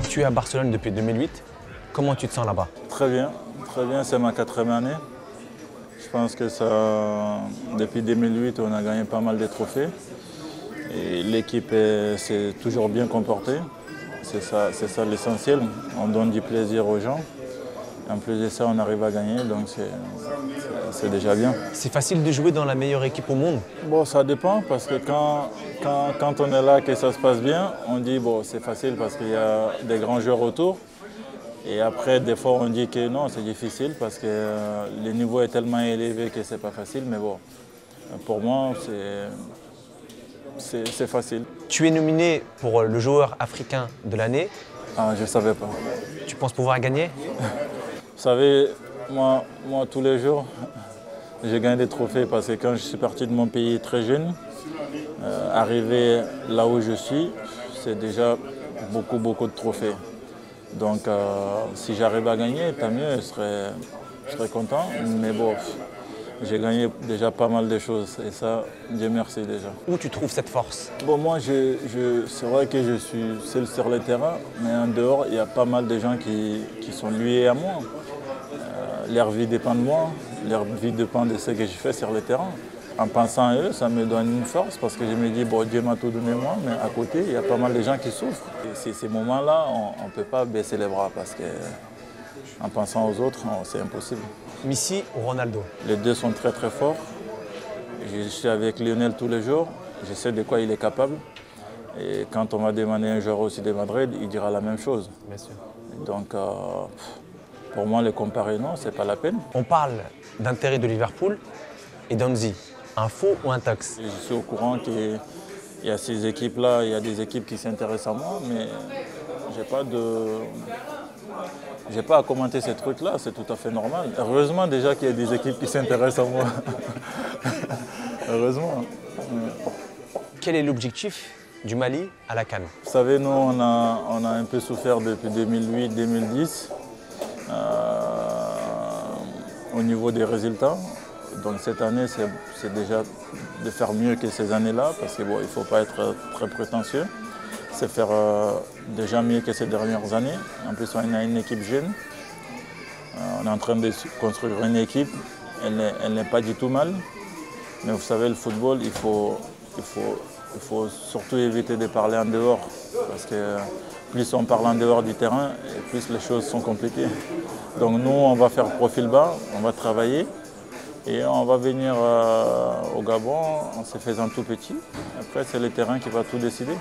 Tu es à Barcelone depuis 2008. Comment tu te sens là-bas? Très bien, c'est ma 4e année. Je pense que depuis 2008, on a gagné pas mal de trophées. Et l'équipe s'est toujours bien comportée. C'est ça l'essentiel. On donne du plaisir aux gens. En plus de ça, on arrive à gagner, donc c'est déjà bien. C'est facile de jouer dans la meilleure équipe au monde? Bon, ça dépend, parce que quand on est là, que ça se passe bien, on dit bon, c'est facile parce qu'il y a des grands joueurs autour. Et après, des fois, on dit que non, c'est difficile parce que le niveau est tellement élevé que c'est pas facile. Mais bon, pour moi, c'est facile. Tu es nominé pour le joueur africain de l'année. Ah, je ne savais pas. Tu penses pouvoir gagner? Vous savez, moi, tous les jours, j'ai gagné des trophées parce que quand je suis parti de mon pays très jeune, arriver là où je suis, c'est déjà beaucoup de trophées. Donc, si j'arrive à gagner, tant mieux, je serais content. Mais bon, j'ai gagné déjà pas mal de choses et ça, Dieu merci déjà. Où tu trouves cette force? Bon, moi, c'est vrai que je suis seul sur le terrain, mais en dehors, il y a pas mal de gens qui sont liés à moi. Leur vie dépend de moi, leur vie dépend de ce que je fais sur le terrain. En pensant à eux, ça me donne une force parce que je me dis, bon, Dieu m'a tout donné moi, mais à côté, il y a pas mal de gens qui souffrent. Et ces moments-là, on ne peut pas baisser les bras parce qu'en pensant aux autres, c'est impossible. Messi ou Ronaldo? Les deux sont très forts. Je suis avec Lionel tous les jours, je sais de quoi il est capable. Et quand on va demander un joueur aussi de Madrid, il dira la même chose. Bien sûr. Donc, pour moi, les comparer, non, c'est pas la peine. On parle d'intérêt de Liverpool et d'Onzi. Un faux ou un tox? Je suis au courant qu'il y a ces équipes-là, il y a des équipes qui s'intéressent à moi, mais j'ai pas à commenter ces trucs-là, c'est tout à fait normal. Heureusement déjà qu'il y a des équipes qui s'intéressent à moi. Heureusement. Quel est l'objectif du Mali à la CAN? Vous savez, nous, on a un peu souffert depuis 2008-2010 au niveau des résultats. Donc cette année, c'est déjà de faire mieux que ces années-là, parce qu'il bon, ne faut pas être très prétentieux. C'est faire déjà mieux que ces dernières années. En plus, on a une équipe jeune. On est en train de construire une équipe. Elle n'est pas du tout mal. Mais vous savez, le football, il faut surtout éviter de parler en dehors. Parce que plus on parle en dehors du terrain, et plus les choses sont compliquées. Donc nous, on va faire profil bas, on va travailler. Et on va venir au Gabon en se faisant tout petit. Après, c'est le terrain qui va tout décider.